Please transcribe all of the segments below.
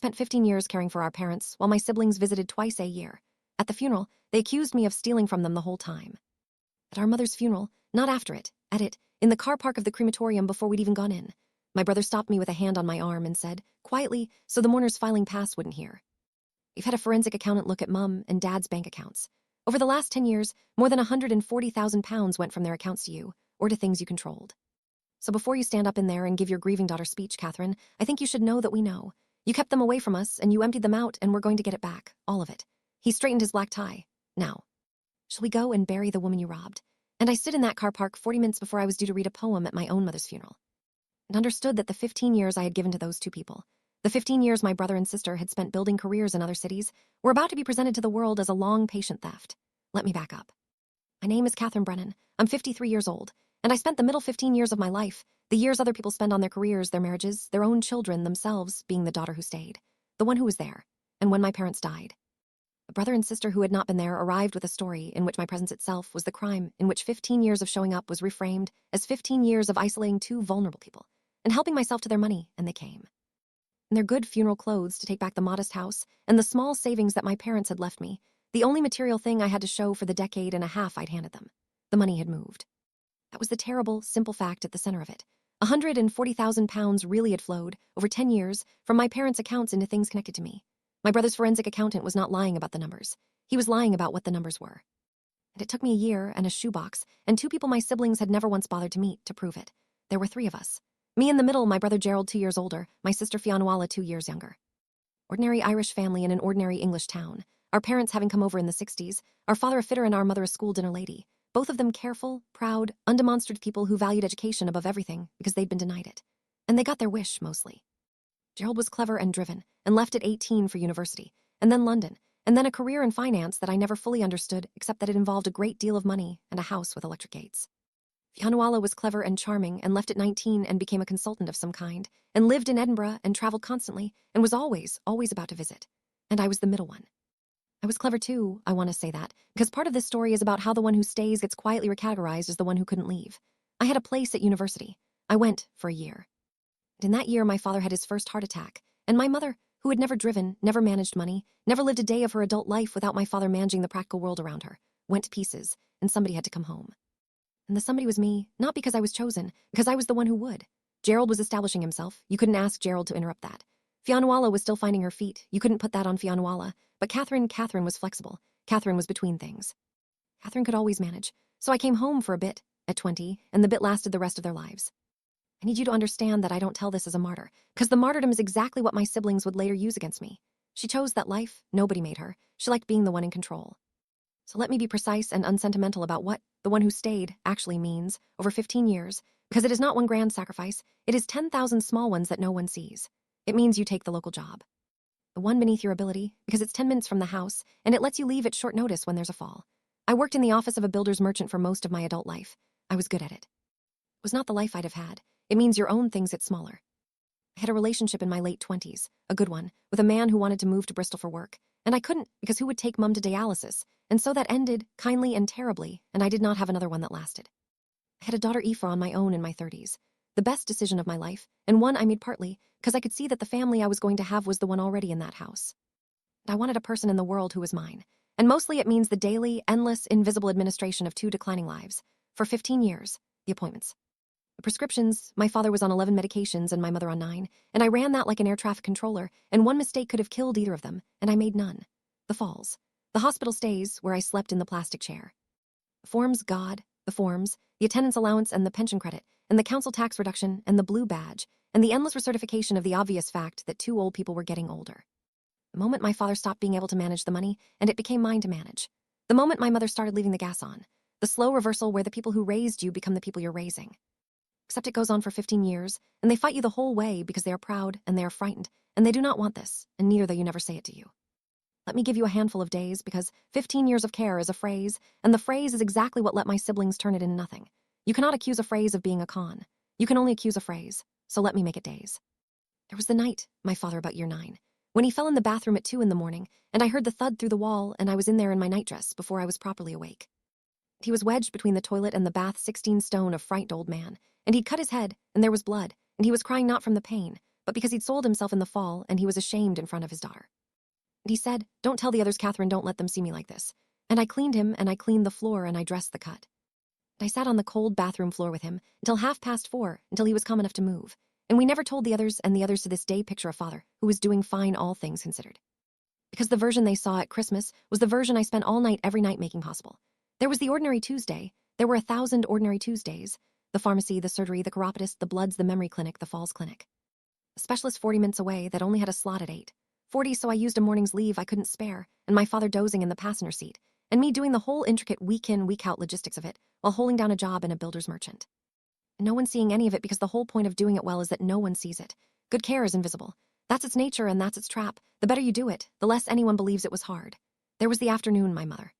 spent 15 years caring for our parents while my siblings visited twice a year. At the funeral, they accused me of stealing from them the whole time. At our mother's funeral, not after it, at it, in the car park of the crematorium before we'd even gone in, my brother stopped me with a hand on my arm and said, quietly, so the mourners filing past wouldn't hear. We've had a forensic accountant look at Mum and Dad's bank accounts. Over the last 10 years, more than £140,000 went from their accounts to you, or to things you controlled. So before you stand up in there and give your grieving daughter speech, Catherine, I think you should know that we know. You kept them away from us, and you emptied them out, and we're going to get it back, all of it. He straightened his black tie. Now, shall we go and bury the woman you robbed? And I stood in that car park 40 minutes before I was due to read a poem at my own mother's funeral, and understood that the 15 years I had given to those two people, the 15 years my brother and sister had spent building careers in other cities, were about to be presented to the world as a long, patient theft. Let me back up. My name is Catherine Brennan. I'm 53 years old, and I spent the middle 15 years of my life, the years other people spend on their careers, their marriages, their own children, themselves, being the daughter who stayed, the one who was there, and when my parents died. A brother and sister who had not been there arrived with a story in which my presence itself was the crime, in which 15 years of showing up was reframed as 15 years of isolating two vulnerable people and helping myself to their money, and they came. In their good funeral clothes to take back the modest house and the small savings that my parents had left me, the only material thing I had to show for the decade and a half I'd handed them. The money had moved. That was the terrible, simple fact at the center of it. £140,000 really had flowed, over 10 years, from my parents' accounts into things connected to me. My brother's forensic accountant was not lying about the numbers. He was lying about what the numbers were. And it took me a year and a shoebox, and two people my siblings had never once bothered to meet, to prove it. There were three of us. Me in the middle, my brother Gerald 2 years older, my sister Fionnuala 2 years younger. Ordinary Irish family in an ordinary English town. Our parents having come over in the 60s, our father a fitter and our mother a school dinner lady. Both of them careful, proud, undemonstrative people who valued education above everything because they'd been denied it. And they got their wish, mostly. Gerald was clever and driven, and left at 18 for university, and then London, and then a career in finance that I never fully understood except that it involved a great deal of money and a house with electric gates. Fionnuala was clever and charming and left at 19 and became a consultant of some kind, and lived in Edinburgh and traveled constantly, and was always about to visit. And I was the middle one. I was clever too, I want to say that, because part of this story is about how the one who stays gets quietly recategorized as the one who couldn't leave. I had a place at university. I went for a year. And in that year, my father had his first heart attack, and my mother, who had never driven, never managed money, never lived a day of her adult life without my father managing the practical world around her, went to pieces, and somebody had to come home. And the somebody was me, not because I was chosen, because I was the one who would. Gerald was establishing himself. You couldn't ask Gerald to interrupt that. Fionnuala was still finding her feet. You couldn't put that on Fionnuala. But Catherine was flexible. Catherine was between things. Catherine could always manage. So I came home for a bit, at 20, and the bit lasted the rest of their lives. I need you to understand that I don't tell this as a martyr, because the martyrdom is exactly what my siblings would later use against me. She chose that life. Nobody made her. She liked being the one in control. So let me be precise and unsentimental about what the one who stayed actually means over 15 years, because it is not one grand sacrifice. It is 10,000 small ones that no one sees. It means you take the local job. The one beneath your ability, because it's 10 minutes from the house, and it lets you leave at short notice when there's a fall. I worked in the office of a builder's merchant for most of my adult life. I was good at it. It was not the life I'd have had. It means your own things get smaller. I had a relationship in my late 20s, a good one, with a man who wanted to move to Bristol for work, and I couldn't because who would take Mum to dialysis, and so that ended, kindly and terribly, and I did not have another one that lasted. I had a daughter Aoife on my own in my 30s. The best decision of my life, and one I made partly because I could see that the family I was going to have was the one already in that house. And I wanted a person in the world who was mine, and mostly it means the daily, endless, invisible administration of two declining lives. For 15 years, the appointments. The prescriptions, my father was on 11 medications and my mother on 9, and I ran that like an air traffic controller, and one mistake could have killed either of them, and I made none. The falls. The hospital stays, where I slept in the plastic chair. The forms, God, the forms, the attendance allowance and the pension credit, and the council tax reduction and the blue badge, and the endless recertification of the obvious fact that two old people were getting older. The moment my father stopped being able to manage the money, and it became mine to manage. The moment my mother started leaving the gas on. The slow reversal where the people who raised you become the people you're raising. Except it goes on for 15 years, and they fight you the whole way because they are proud and they are frightened, and they do not want this, and neither though you never say it to you. Let me give you a handful of days, because 15 years of care is a phrase, and the phrase is exactly what let my siblings turn it into nothing. You cannot accuse a phrase of being a con. You can only accuse a phrase, so let me make it days. There was the night, my father about year 9, when he fell in the bathroom at 2 a.m, and I heard the thud through the wall, and I was in there in my nightdress before I was properly awake. He was wedged between the toilet and the bath, 16 stone of frightened old man, and he'd cut his head, and there was blood, and he was crying not from the pain, but because he'd sold himself in the fall and he was ashamed in front of his daughter. And he said, "Don't tell the others, Catherine, don't let them see me like this." And I cleaned him, and I cleaned the floor, and I dressed the cut. And I sat on the cold bathroom floor with him until 4:30, until he was calm enough to move. And we never told the others, and the others to this day picture a father who was doing fine, all things considered. Because the version they saw at Christmas was the version I spent all night, every night making possible. There was the ordinary Tuesday. There were 1,000 ordinary Tuesdays. The pharmacy, the surgery, the chiropodist, the bloods, the memory clinic, the falls clinic. A specialist 40 minutes away that only had a slot at 8:40, so I used a morning's leave I couldn't spare, and my father dozing in the passenger seat, and me doing the whole intricate week-in, week-out logistics of it while holding down a job in a builder's merchant. And no one seeing any of it, because the whole point of doing it well is that no one sees it. Good care is invisible. That's its nature, and that's its trap. The better you do it, the less anyone believes it was hard. There was the afternoon my mother,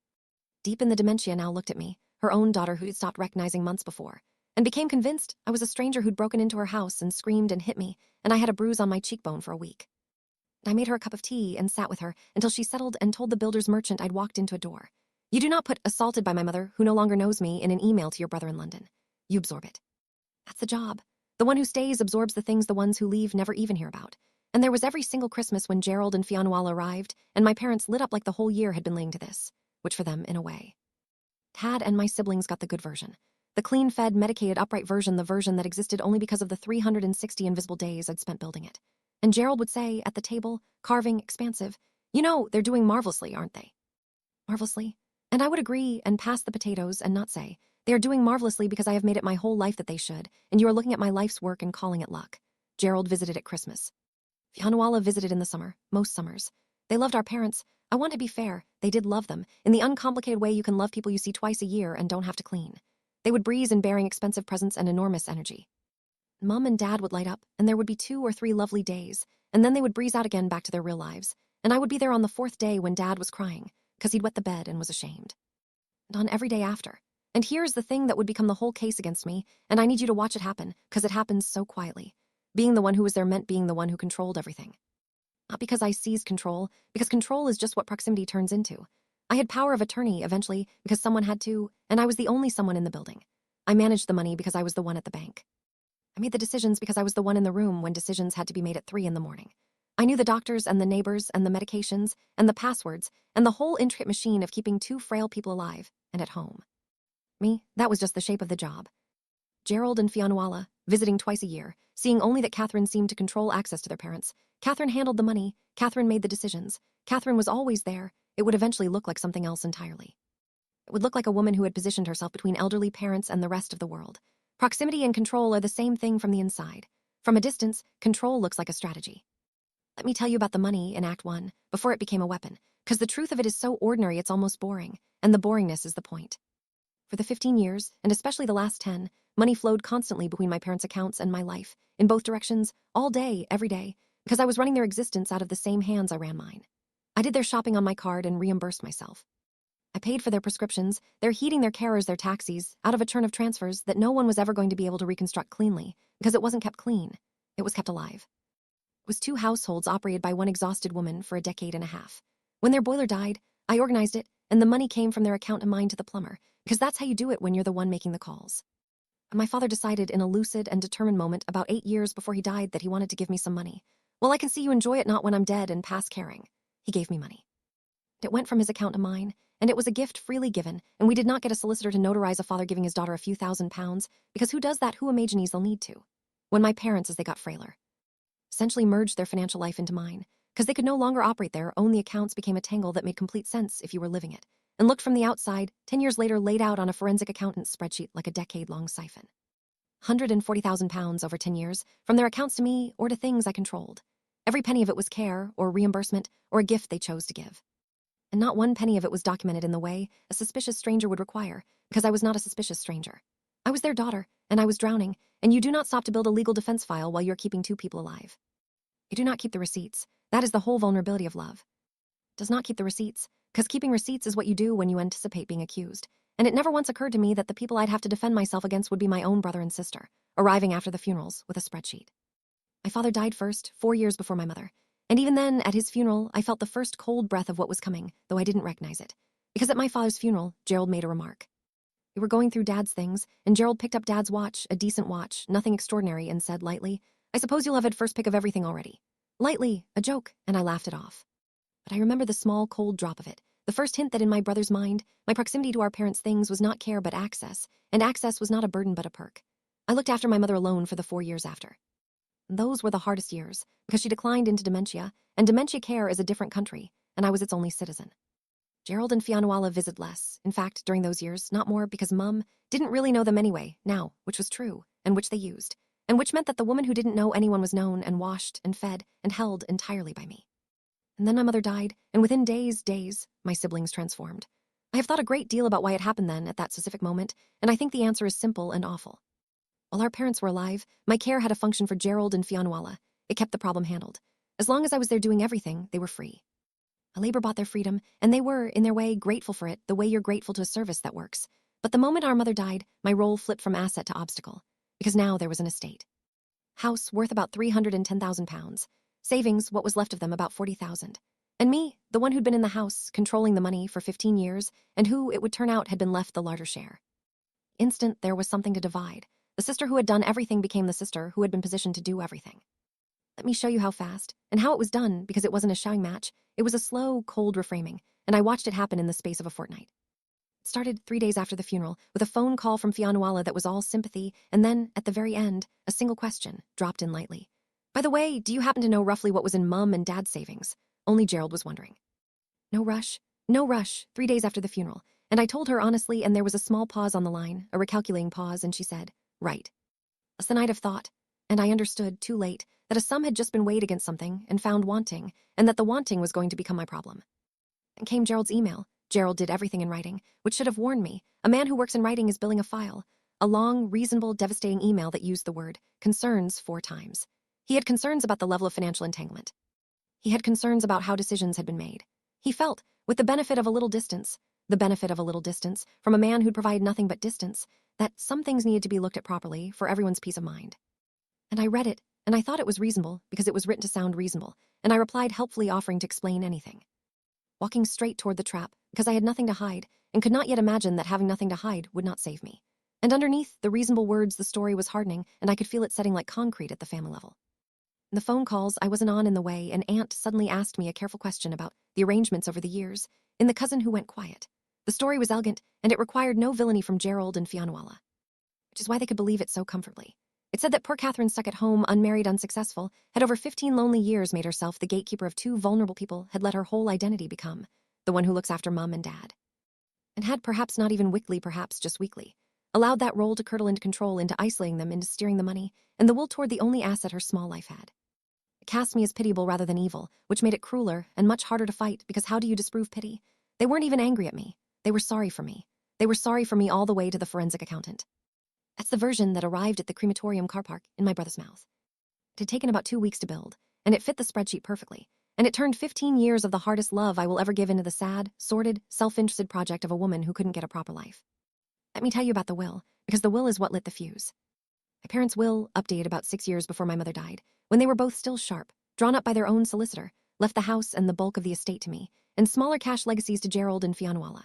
deep in the dementia now, looked at me, her own daughter who'd stopped recognizing months before, and became convinced I was a stranger who'd broken into her house and screamed and hit me, and I had a bruise on my cheekbone for a week. I made her a cup of tea and sat with her until she settled and told the builder's merchant I'd walked into a door. "You do not put 'assaulted by my mother, who no longer knows me' in an email to your brother in London. You absorb it. That's the job. The one who stays absorbs the things the ones who leave never even hear about." And there was every single Christmas when Gerald and Fionnuala arrived, and my parents lit up like the whole year had been laying to this, which for them, in a way. Tad and my siblings got the good version. The clean-fed, medicated, upright version, the version that existed only because of the 360 invisible days I'd spent building it. And Gerald would say, at the table, carving, expansive, "You know, they're doing marvelously, aren't they?" Marvelously? And I would agree and pass the potatoes and not say, "They are doing marvelously because I have made it my whole life that they should, and you are looking at my life's work and calling it luck." Gerald visited at Christmas. Fionnuala visited in the summer, most summers. They loved our parents. I want to be fair, they did love them, in the uncomplicated way you can love people you see twice a year and don't have to clean. They would breeze in bearing expensive presents and enormous energy. Mum and Dad would light up, and there would be 2 or 3 lovely days, and then they would breeze out again back to their real lives, and I would be there on the 4th day when Dad was crying, because he'd wet the bed and was ashamed. And on every day after. And here's the thing that would become the whole case against me, and I need you to watch it happen, because it happens so quietly. Being the one who was there meant being the one who controlled everything. Not because I seized control, because control is just what proximity turns into. I had power of attorney, eventually, because someone had to, and I was the only someone in the building. I managed the money because I was the one at the bank. I made the decisions because I was the one in the room when decisions had to be made at 3 a.m. I knew the doctors and the neighbors and the medications and the passwords and the whole intricate machine of keeping 2 frail people alive and at home. Me, that was just the shape of the job. Gerald and Fionnuala, visiting twice a year, seeing only that Catherine seemed to control access to their parents. Catherine handled the money. Catherine made the decisions. Catherine was always there. It would eventually look like something else entirely. It would look like a woman who had positioned herself between elderly parents and the rest of the world. Proximity and control are the same thing from the inside. From a distance, control looks like a strategy. Let me tell you about the money in Act 1, before it became a weapon, because the truth of it is so ordinary it's almost boring, and the boringness is the point. For the 15 years, and especially the last 10, money flowed constantly between my parents' accounts and my life, in both directions, all day, every day, because I was running their existence out of the same hands I ran mine. I did their shopping on my card and reimbursed myself. I paid for their prescriptions, their heating, their carers, their taxis, out of a churn of transfers that no one was ever going to be able to reconstruct cleanly, because it wasn't kept clean. It was kept alive. It was 2 households operated by one exhausted woman for a decade and a half. When their boiler died, I organized it, and the money came from their account and mine to the plumber, because that's how you do it when you're the one making the calls. And my father decided in a lucid and determined moment about 8 years before he died that he wanted to give me some money. "Well, I can see you enjoy it, not when I'm dead and past caring." He gave me money. It went from his account to mine, and it was a gift freely given, and we did not get a solicitor to notarize a father giving his daughter a few £1,000s, because who does that? Who imagines they'll need to? When my parents, as they got frailer, essentially merged their financial life into mine, because they could no longer operate there, own the accounts became a tangle that made complete sense if you were living it, and looked from the outside, 10 years later laid out on a forensic accountant's spreadsheet like a decade-long siphon. £140,000 over 10 years, from their accounts to me or to things I controlled. Every penny of it was care, or reimbursement, or a gift they chose to give. And not one penny of it was documented in the way a suspicious stranger would require, because I was not a suspicious stranger. I was their daughter, and I was drowning, and you do not stop to build a legal defense file while you're keeping 2 people alive. You do not keep the receipts. That is the whole vulnerability of love. It does not keep the receipts, because keeping receipts is what you do when you anticipate being accused. And it never once occurred to me that the people I'd have to defend myself against would be my own brother and sister, arriving after the funerals with a spreadsheet. My father died first, 4 years before my mother. And even then, at his funeral, I felt the first cold breath of what was coming, though I didn't recognize it. Because at my father's funeral, Gerald made a remark. We were going through Dad's things, and Gerald picked up Dad's watch, a decent watch, nothing extraordinary, and said lightly, I suppose you'll have had first pick of everything already. Lightly, a joke, and I laughed it off. But I remember the small, cold drop of it, the first hint that in my brother's mind, my proximity to our parents' things was not care but access, and access was not a burden but a perk. I looked after my mother alone for the 4 years after. Those were the hardest years, because she declined into dementia, and dementia care is a different country, and I was its only citizen. Gerald and Fianuala visited less, in fact, during those years, not more, because Mum didn't really know them anyway, now, which was true, and which they used, and which meant that the woman who didn't know anyone was known and washed and fed and held entirely by me. And then my mother died, and within days, my siblings transformed. I have thought a great deal about why it happened then, at that specific moment, and I think the answer is simple and awful. While our parents were alive, my care had a function for Gerald and Fianuala. It kept the problem handled. As long as I was there doing everything, they were free. A labor bought their freedom, and they were, in their way, grateful for it, the way you're grateful to a service that works. But the moment our mother died, my role flipped from asset to obstacle, because now there was an estate. House worth about £310,000. Savings, what was left of them, about 40,000. And me, the one who'd been in the house, controlling the money for 15 years, and who, it would turn out, had been left the larger share. Instant, there was something to divide. The sister who had done everything became the sister who had been positioned to do everything. Let me show you how fast, and how it was done, because it wasn't a shouting match. It was a slow, cold reframing, and I watched it happen in the space of a fortnight. It started 3 days after the funeral, with a phone call from Fianuala that was all sympathy, and then, at the very end, a single question, dropped in lightly. By the way, do you happen to know roughly what was in Mum and Dad's savings? Only Gerald was wondering. No rush, 3 days after the funeral, and I told her honestly, and there was a small pause on the line, a recalculating pause, and she said, right. A night of thought, and I understood, too late, that a sum had just been weighed against something and found wanting, and that the wanting was going to become my problem. And came Gerald's email. Gerald did everything in writing, which should have warned me. A man who works in writing is billing a file. A long, reasonable, devastating email that used the word concerns 4 times. He had concerns about the level of financial entanglement. He had concerns about how decisions had been made. He felt, with the benefit of a little distance from a man who'd provide nothing but distance, that some things needed to be looked at properly for everyone's peace of mind. And I read it, and I thought it was reasonable because it was written to sound reasonable, and I replied helpfully, offering to explain anything. Walking straight toward the trap, because I had nothing to hide, and could not yet imagine that having nothing to hide would not save me. And underneath the reasonable words, the story was hardening, and I could feel it setting like concrete at the family level. In the phone calls, I wasn't on in the way, and Aunt suddenly asked me a careful question about the arrangements over the years, in The Cousin Who Went Quiet. The story was elegant, and it required no villainy from Gerald and Fianuala, which is why they could believe it so comfortably. It said that poor Catherine, stuck at home, unmarried, unsuccessful, had over 15 lonely years made herself the gatekeeper of 2 vulnerable people, had let her whole identity become the one who looks after Mum and Dad. And had, perhaps not even weekly, perhaps just weekly, allowed that role to curdle into control, into isolating them, into steering the money, and the will toward the only asset her small life had. It cast me as pitiable rather than evil, which made it crueler and much harder to fight, because how do you disprove pity? They weren't even angry at me. They were sorry for me. They were sorry for me all the way to the forensic accountant. That's the version that arrived at the crematorium car park in my brother's mouth. It had taken about 2 weeks to build, and it fit the spreadsheet perfectly, and it turned 15 years of the hardest love I will ever give into the sad, sordid, self-interested project of a woman who couldn't get a proper life. Let me tell you about the will, because the will is what lit the fuse. My parents' will, updated about 6 years before my mother died, when they were both still sharp, drawn up by their own solicitor, left the house and the bulk of the estate to me, and smaller cash legacies to Gerald and Fianuala.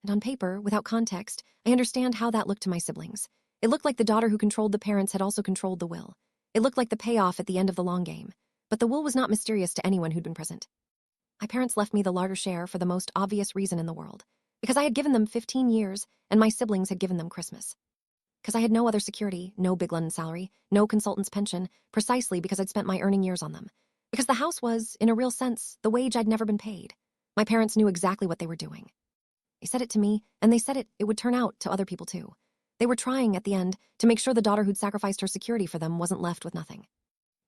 And on paper, without context, I understand how that looked to my siblings. It looked like the daughter who controlled the parents had also controlled the will. It looked like the payoff at the end of the long game. But the will was not mysterious to anyone who'd been present. My parents left me the larger share for the most obvious reason in the world. Because I had given them 15 years, and my siblings had given them Christmas. Because I had no other security, no big London salary, no consultant's pension, precisely because I'd spent my earning years on them. Because the house was, in a real sense, the wage I'd never been paid. My parents knew exactly what they were doing. They said it to me, and they said it would turn out to other people too. They were trying, at the end, to make sure the daughter who'd sacrificed her security for them wasn't left with nothing.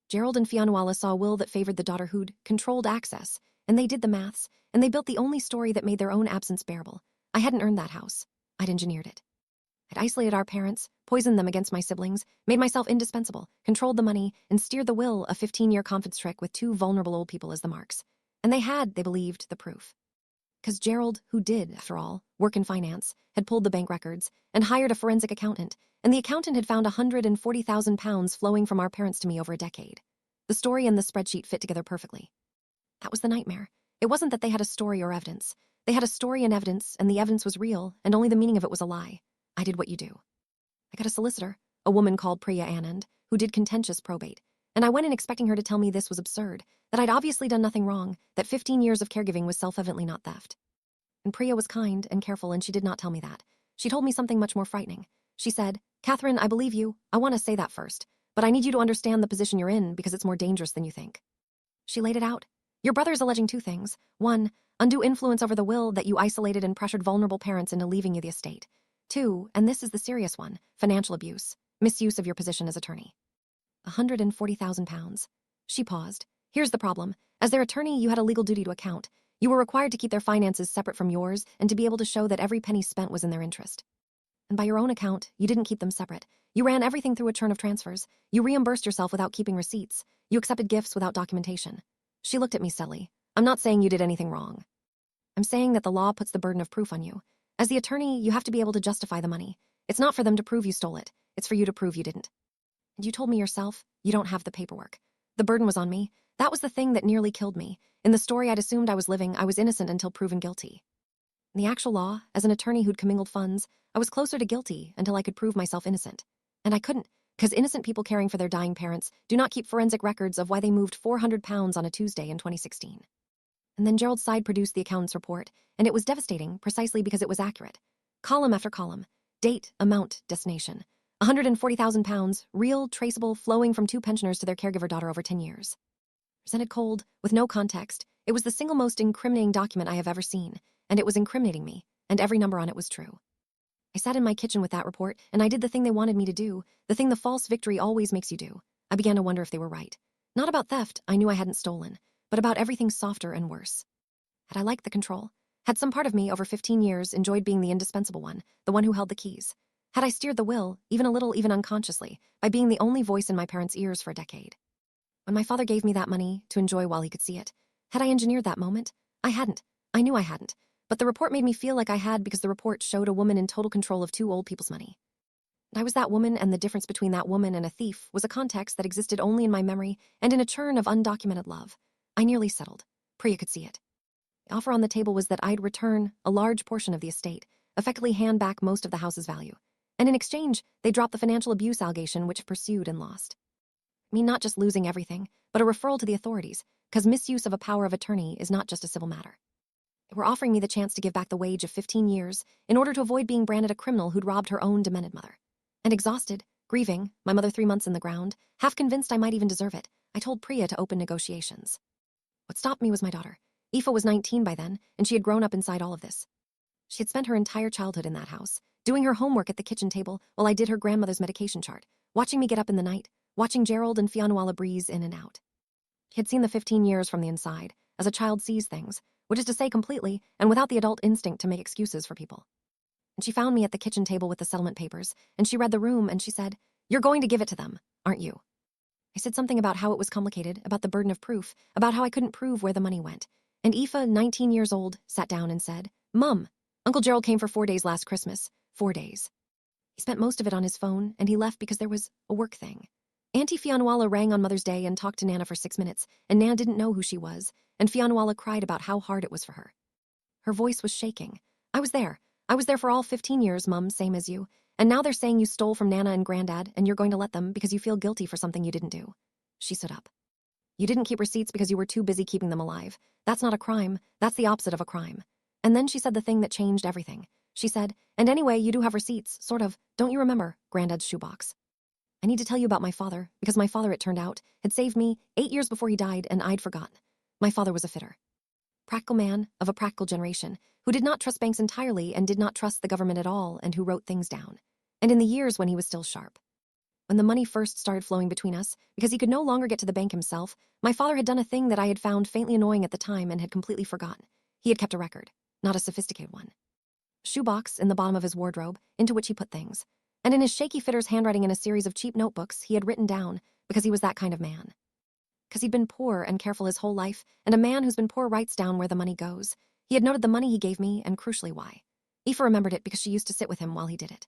Gerald and Fianuala saw a will that favored the daughter who'd controlled access, and they did the maths, and they built the only story that made their own absence bearable. I hadn't earned that house. I'd engineered it. I'd isolated our parents, poisoned them against my siblings, made myself indispensable, controlled the money, and steered the will, a 15-year confidence trick with 2 vulnerable old people as the marks. And they had, they believed, the proof. Because Gerald, who did, after all, work in finance, had pulled the bank records and hired a forensic accountant, and the accountant had found £140,000 flowing from our parents to me over a decade. The story and the spreadsheet fit together perfectly. That was the nightmare. It wasn't that they had a story or evidence. They had a story and evidence, and the evidence was real, and only the meaning of it was a lie. I did what you do. I got a solicitor, a woman called Priya Anand, who did contentious probate. and I went in expecting her to tell me this was absurd, that I'd obviously done nothing wrong, that 15 years of caregiving was self-evidently not theft. And Priya was kind and careful, and she did not tell me that. She told me something much more frightening. She said, "Catherine, I believe you. I want to say that first. But I need you to understand the position you're in because it's more dangerous than you think." She laid it out. "Your brother is alleging two things. One, undue influence over the will that you isolated and pressured vulnerable parents into leaving you the estate. Two, and this is the serious one, financial abuse, misuse of your position as attorney." £140,000. She paused. "Here's the problem. As their attorney, you had a legal duty to account. You were required to keep their finances separate from yours and to be able to show that every penny spent was in their interest. And by your own account, you didn't keep them separate. You ran everything through a churn of transfers. You reimbursed yourself without keeping receipts. You accepted gifts without documentation." She looked at me steadily. "I'm not saying you did anything wrong. I'm saying that the law puts the burden of proof on you. As the attorney, you have to be able to justify the money. It's not for them to prove you stole it. It's for you to prove you didn't. And you told me yourself, you don't have the paperwork. The burden was on me. That was the thing that nearly killed me. In the story I'd assumed I was living, I was innocent until proven guilty. In the actual law, as an attorney who'd commingled funds, I was closer to guilty until I could prove myself innocent. And I couldn't, because innocent people caring for their dying parents do not keep forensic records of why they moved 400 pounds on a Tuesday in 2016. And then Gerald's side produced the accountant's report, and it was devastating precisely because it was accurate. Column after column. Date, amount, destination. £140,000, real, traceable, flowing from two pensioners to their caregiver daughter over 10 years. Presented cold, with no context, it was the single most incriminating document I have ever seen, and it was incriminating me, and every number on it was true. I sat in my kitchen with that report, and I did the thing they wanted me to do, the thing the false victory always makes you do. I began to wonder if they were right. Not about theft, I knew I hadn't stolen, but about everything softer and worse. Had I liked the control? Had some part of me over 15 years enjoyed being the indispensable one, the one who held the keys? Had I steered the will, even a little, even unconsciously, by being the only voice in my parents' ears for a decade? When my father gave me that money to enjoy while he could see it, had I engineered that moment? I hadn't. I knew I hadn't. But the report made me feel like I had because the report showed a woman in total control of two old people's money. And I was that woman, and the difference between that woman and a thief was a context that existed only in my memory and in a churn of undocumented love. I nearly settled. Priya could see it. The offer on the table was that I'd return a large portion of the estate, effectively hand back most of the house's value. And in exchange, they dropped the financial abuse allegation which pursued and lost. I mean, not just losing everything, but a referral to the authorities, because misuse of a power of attorney is not just a civil matter. They were offering me the chance to give back the wage of 15 years in order to avoid being branded a criminal who'd robbed her own demented mother. And exhausted, grieving, my mother 3 months in the ground, half convinced I might even deserve it, I told Priya to open negotiations. What stopped me was my daughter. Aoife was 19 by then, and she had grown up inside all of this. She had spent her entire childhood in that house, doing her homework at the kitchen table while I did her grandmother's medication chart, watching me get up in the night, watching Gerald and Fianuala breeze in and out. She had seen the 15 years from the inside, as a child sees things, which is to say completely and without the adult instinct to make excuses for people. And she found me at the kitchen table with the settlement papers, and she read the room, and she said, "You're going to give it to them, aren't you?" I said something about how it was complicated, about the burden of proof, about how I couldn't prove where the money went. And Aoife, 19 years old, sat down and said, "Mum, Uncle Gerald came for 4 days last Christmas. 4 days. He spent most of it on his phone, and he left because there was a work thing. Auntie Fianuala rang on Mother's Day and talked to Nana for 6 minutes, and Nana didn't know who she was, and Fianuala cried about how hard it was for her. Her voice was shaking. I was there. I was there for all 15 years, Mum, same as you. And now they're saying you stole from Nana and Granddad, and you're going to let them because you feel guilty for something you didn't do." She stood up. "You didn't keep receipts because you were too busy keeping them alive. That's not a crime. That's the opposite of a crime." And then she said the thing that changed everything. She said, "And anyway, you do have receipts, sort of. Don't you remember Granddad's shoebox?" I need to tell you about my father, because my father, it turned out, had saved me 8 years before he died, and I'd forgotten. My father was a fitter. Practical man, of a practical generation, who did not trust banks entirely and did not trust the government at all, and who wrote things down. And in the years when he was still sharp. When the money first started flowing between us, because he could no longer get to the bank himself, my father had done a thing that I had found faintly annoying at the time and had completely forgotten. He had kept a record, not a sophisticated one. A shoebox in the bottom of his wardrobe, into which he put things. And in his shaky fitter's handwriting in a series of cheap notebooks, he had written down, because he was that kind of man. Because he'd been poor and careful his whole life, and a man who's been poor writes down where the money goes. He had noted the money he gave me, and crucially why. Aoife remembered it because she used to sit with him while he did it.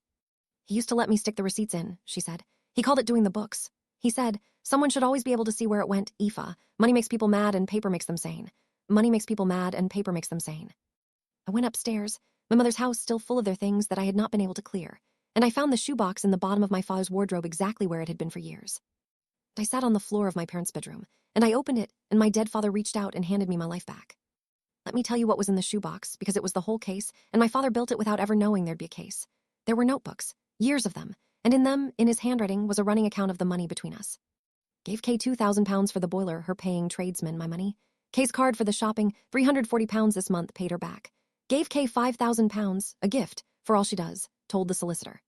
"He used to let me stick the receipts in," she said. "He called it doing the books. He said, someone should always be able to see where it went, Aoife. Money makes people mad and paper makes them sane. Money makes people mad and paper makes them sane." I went upstairs, my mother's house still full of their things that I had not been able to clear, and I found the shoebox in the bottom of my father's wardrobe exactly where it had been for years. I sat on the floor of my parents' bedroom, and I opened it, and my dead father reached out and handed me my life back. Let me tell you what was in the shoebox, because it was the whole case, and my father built it without ever knowing there'd be a case. There were notebooks, years of them, and in them, in his handwriting, was a running account of the money between us. Gave Kay £2,000 for the boiler, her paying tradesman my money. Kay's card for the shopping, £340 this month, paid her back. Gave Kay £5,000, a gift, for all she does, told the solicitor.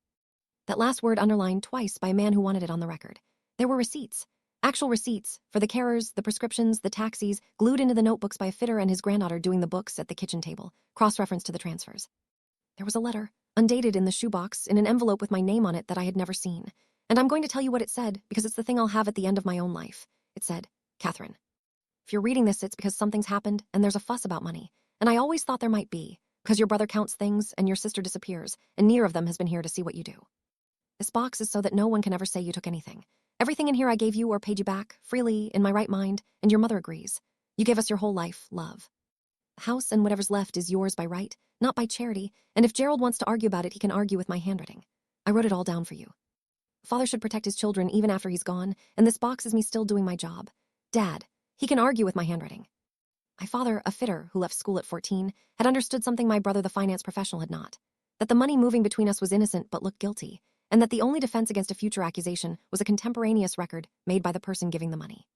That last word underlined twice by a man who wanted it on the record. There were receipts. Actual receipts for the carers, the prescriptions, the taxis, glued into the notebooks by a fitter and his granddaughter doing the books at the kitchen table, cross-reference to the transfers. There was a letter, undated in the shoebox, in an envelope with my name on it that I had never seen. And I'm going to tell you what it said, because it's the thing I'll have at the end of my own life. It said, Catherine. If you're reading this, it's because something's happened and there's a fuss about money. And I always thought there might be, because your brother counts things and your sister disappears, and neither of them has been here to see what you do. This box is so that no one can ever say you took anything. Everything in here I gave you or paid you back, freely, in my right mind, and your mother agrees. You gave us your whole life, love. The house and whatever's left is yours by right, not by charity, and if Gerald wants to argue about it, he can argue with my handwriting. I wrote it all down for you. Father should protect his children even after he's gone, and this box is me still doing my job. Dad, he can argue with my handwriting. My father, a fitter who left school at 14, had understood something my brother, the finance professional, had not. That the money moving between us was innocent but looked guilty, and that the only defense against a future accusation was a contemporaneous record made by the person giving the money.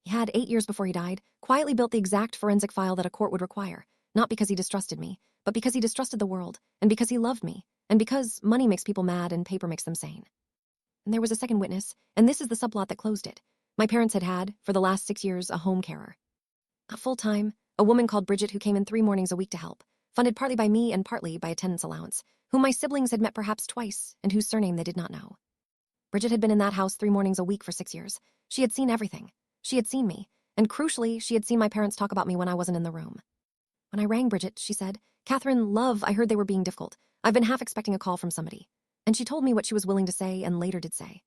He had, 8 years before he died, quietly built the exact forensic file that a court would require, not because he distrusted me, but because he distrusted the world, and because he loved me, and because money makes people mad and paper makes them sane. And there was a second witness, and this is the subplot that closed it. My parents had, for the last 6 years, a home carer. Not full-time, a woman called Bridget who came in 3 mornings a week to help, funded partly by me and partly by attendance allowance, whom my siblings had met perhaps twice, and whose surname they did not know. Bridget had been in that house 3 mornings a week for 6 years. She had seen everything. She had seen me, and crucially, she had seen my parents talk about me when I wasn't in the room. When I rang Bridget, she said, Catherine, love, I heard they were being difficult. I've been half expecting a call from somebody. And she told me what she was willing to say and later did say.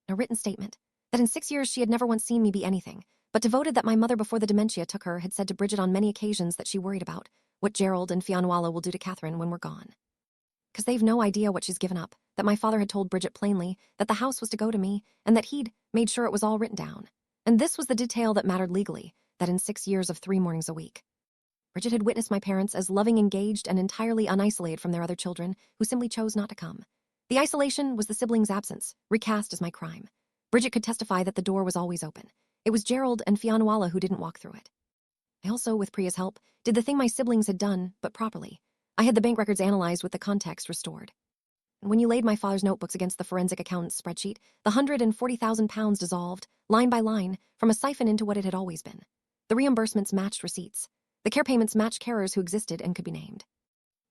A written statement, that in 6 years she had never once seen me be anything, but devoted that my mother before the dementia took her had said to Bridget on many occasions that she worried about what Gerald and Fionnuala will do to Catherine when we're gone. Because they've no idea what she's given up, that my father had told Bridget plainly that the house was to go to me, and that he'd made sure it was all written down. And this was the detail that mattered legally, that in 6 years of 3 mornings a week. Bridget had witnessed my parents as loving, engaged, and entirely unisolated from their other children, who simply chose not to come. The isolation was the siblings' absence, recast as my crime. Bridget could testify that the door was always open. It was Gerald and Fionnuala who didn't walk through it. I also, with Priya's help, did the thing my siblings had done, but properly. I had the bank records analyzed with the context restored. And when you laid my father's notebooks against the forensic accountant's spreadsheet, the £140,000 dissolved, line by line, from a siphon into what it had always been. The reimbursements matched receipts. The care payments matched carers who existed and could be named.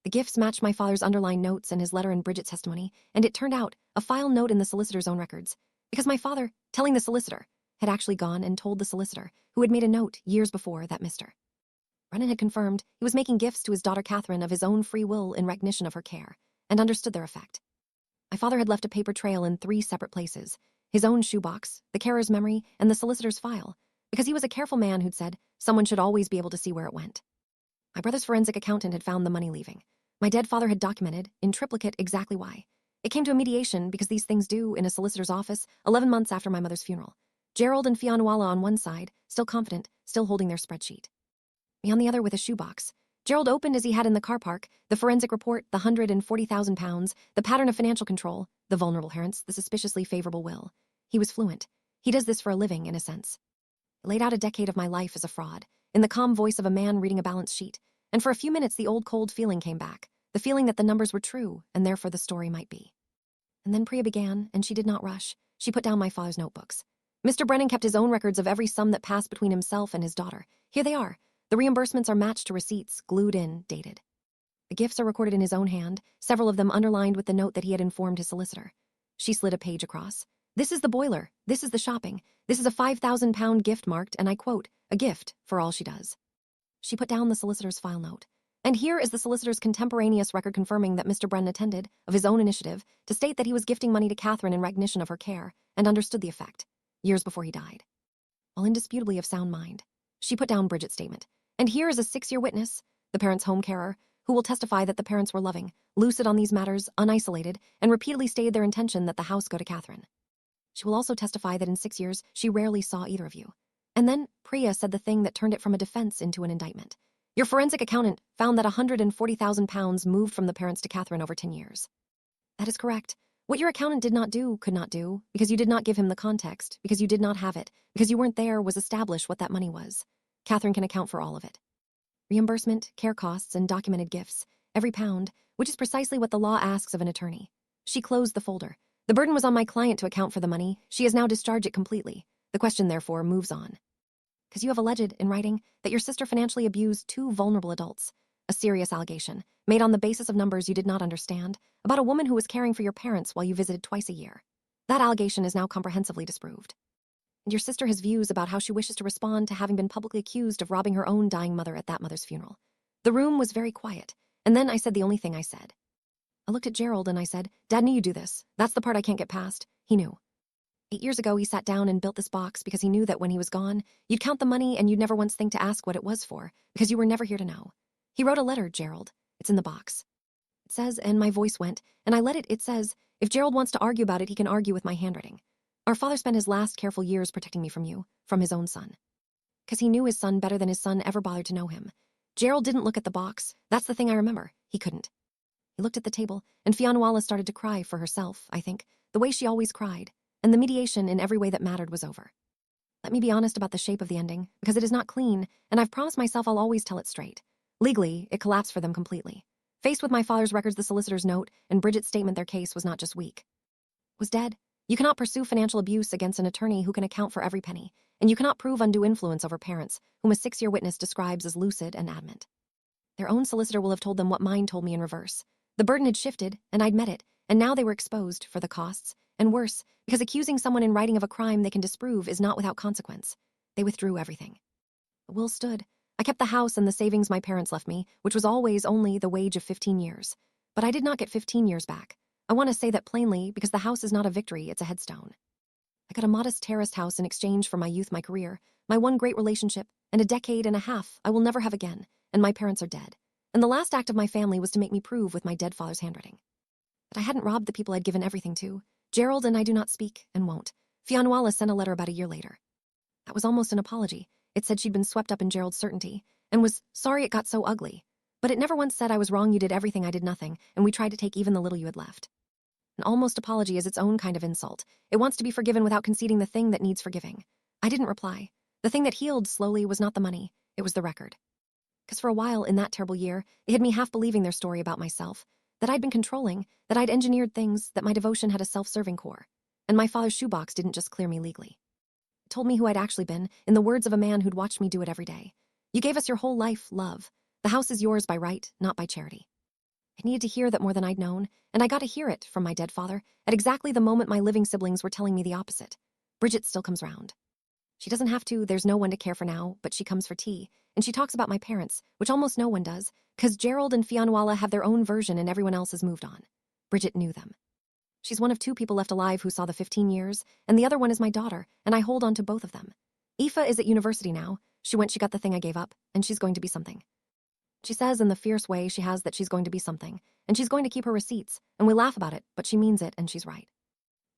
The gifts matched my father's underlined notes and his letter in Bridget's testimony, and it turned out a file note in the solicitor's own records. Because my father, telling the solicitor, had actually gone and told the solicitor, who had made a note years before, that Mr. Brennan had confirmed he was making gifts to his daughter Catherine of his own free will in recognition of her care, and understood their effect. My father had left a paper trail in 3 separate places, his own shoebox, the carer's memory, and the solicitor's file, because he was a careful man who'd said someone should always be able to see where it went. My brother's forensic accountant had found the money leaving. My dead father had documented, in triplicate, exactly why. It came to a mediation because these things do in a solicitor's office 11 months after my mother's funeral. Gerald and Fionnuala on one side, still confident, still holding their spreadsheet. Me on the other with a shoebox. Gerald opened as he had in the car park, the forensic report, the £140,000, the pattern of financial control, the vulnerable parents, the suspiciously favorable will. He was fluent. He does this for a living, in a sense. It laid out a decade of my life as a fraud, in the calm voice of a man reading a balance sheet, and for a few minutes the old cold feeling came back, the feeling that the numbers were true, and therefore the story might be. And then Priya began, and she did not rush. She put down my father's notebooks. Mr. Brennan kept his own records of every sum that passed between himself and his daughter. Here they are. The reimbursements are matched to receipts, glued in, dated. The gifts are recorded in his own hand, several of them underlined with the note that he had informed his solicitor. She slid a page across. This is the boiler. This is the shopping. This is a £5,000 gift marked, and I quote, a gift for all she does. She put down the solicitor's file note. And here is the solicitor's contemporaneous record confirming that Mr. Brennan attended, of his own initiative, to state that he was gifting money to Catherine in recognition of her care, and understood the effect, years before he died. While indisputably of sound mind, she put down Bridget's statement. And here is a 6-year witness, the parents' home carer, who will testify that the parents were loving, lucid on these matters, unisolated, and repeatedly stated their intention that the house go to Catherine. She will also testify that in 6 years, she rarely saw either of you. And then Priya said the thing that turned it from a defense into an indictment. Your forensic accountant found that £140,000 moved from the parents to Catherine over 10 years. That is correct. What your accountant did not do, could not do, because you did not give him the context, because you did not have it, because you weren't there, was establish what that money was. Catherine can account for all of it. Reimbursement, care costs, and documented gifts. Every pound, which is precisely what the law asks of an attorney. She closed the folder. The burden was on my client to account for the money. She has now discharged it completely. The question, therefore, moves on. Because you have alleged, in writing, that your sister financially abused 2 vulnerable adults. A serious allegation, made on the basis of numbers you did not understand, about a woman who was caring for your parents while you visited twice a year. That allegation is now comprehensively disproved. And your sister has views about how she wishes to respond to having been publicly accused of robbing her own dying mother at that mother's funeral. The room was very quiet, and then I said the only thing I said. I looked at Gerald and I said, Dad knew you'd do this. That's the part I can't get past. He knew. 8 years ago, he sat down and built this box because he knew that when he was gone, you'd count the money and you'd never once think to ask what it was for, because you were never here to know. He wrote a letter, Gerald. It's in the box. It says, and my voice went, and I let it, it says, if Gerald wants to argue about it, he can argue with my handwriting. Our father spent his last careful years protecting me from you, from his own son. Because he knew his son better than his son ever bothered to know him. Gerald didn't look at the box. That's the thing I remember. He couldn't. He looked at the table, and Fionnuala started to cry for herself, I think, the way she always cried, and the mediation in every way that mattered was over. Let me be honest about the shape of the ending, because it is not clean, and I've promised myself I'll always tell it straight. Legally, it collapsed for them completely. Faced with my father's records, the solicitor's note, and Bridget's statement, their case was not just weak. It was dead. You cannot pursue financial abuse against an attorney who can account for every penny, and you cannot prove undue influence over parents, whom a 6-year witness describes as lucid and adamant. Their own solicitor will have told them what mine told me in reverse. The burden had shifted, and I'd met it, and now they were exposed for the costs, and worse, because accusing someone in writing of a crime they can disprove is not without consequence. They withdrew everything. The will stood. I kept the house and the savings my parents left me, which was always only the wage of 15 years. But I did not get 15 years back. I want to say that plainly because the house is not a victory, it's a headstone. I got a modest terraced house in exchange for my youth, my career, my one great relationship, and a decade and a half I will never have again, and my parents are dead. And the last act of my family was to make me prove with my dead father's handwriting that I hadn't robbed the people I'd given everything to. Gerald and I do not speak, and won't. Fionnuala sent a letter about a year later. That was almost an apology. It said she'd been swept up in Gerald's certainty, and was sorry it got so ugly. But it never once said I was wrong, you did everything, I did nothing, and we tried to take even the little you had left. An almost apology is its own kind of insult. It wants to be forgiven without conceding the thing that needs forgiving. I didn't reply. The thing that healed slowly was not the money, it was the record. Because for a while in that terrible year, they had me half believing their story about myself, that I'd been controlling, that I'd engineered things, that my devotion had a self-serving core. And my father's shoebox didn't just clear me legally. It told me who I'd actually been, in the words of a man who'd watched me do it every day. You gave us your whole life, love. The house is yours by right, not by charity. I needed to hear that more than I'd known, and I got to hear it from my dead father at exactly the moment my living siblings were telling me the opposite. Bridget still comes round. She doesn't have to, there's no one to care for now, but she comes for tea, and she talks about my parents, which almost no one does, because Gerald and Fionnuala have their own version and everyone else has moved on. Bridget knew them. She's one of 2 people left alive who saw the 15 years, and the other one is my daughter, and I hold on to both of them. Aoife is at university now. She got the thing I gave up, and she's going to be something. She says in the fierce way she has that she's going to be something, and she's going to keep her receipts, and we laugh about it, but she means it, and she's right.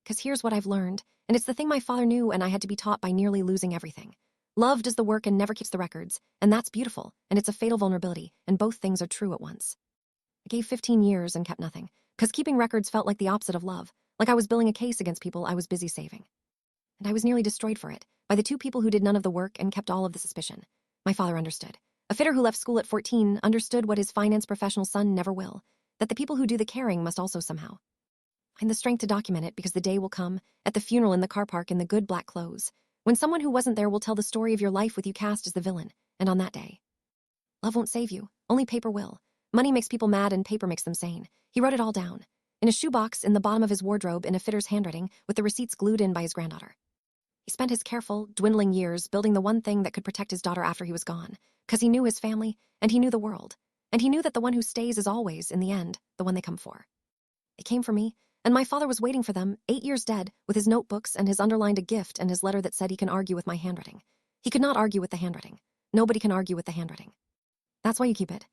Because here's what I've learned, and it's the thing my father knew and I had to be taught by nearly losing everything. Love does the work and never keeps the records, and that's beautiful, and it's a fatal vulnerability, and both things are true at once. I gave 15 years and kept nothing, because keeping records felt like the opposite of love, like I was building a case against people I was busy saving. And I was nearly destroyed for it, by the 2 people who did none of the work and kept all of the suspicion. My father understood. A fitter who left school at 14 understood what his finance professional son never will, that the people who do the caring must also somehow find the strength to document it, because the day will come, at the funeral in the car park in the good black clothes, when someone who wasn't there will tell the story of your life with you cast as the villain, and on that day. Love won't save you, only paper will. Money makes people mad and paper makes them sane. He wrote it all down. In a shoebox in the bottom of his wardrobe in a fitter's handwriting with the receipts glued in by his granddaughter. He spent his careful, dwindling years building the one thing that could protect his daughter after he was gone, because he knew his family, and he knew the world, and he knew that the one who stays is always, in the end, the one they come for. They came for me, and my father was waiting for them, 8 years dead, with his notebooks and his underlined a gift and his letter that said he can argue with my handwriting. He could not argue with the handwriting. Nobody can argue with the handwriting. That's why you keep it.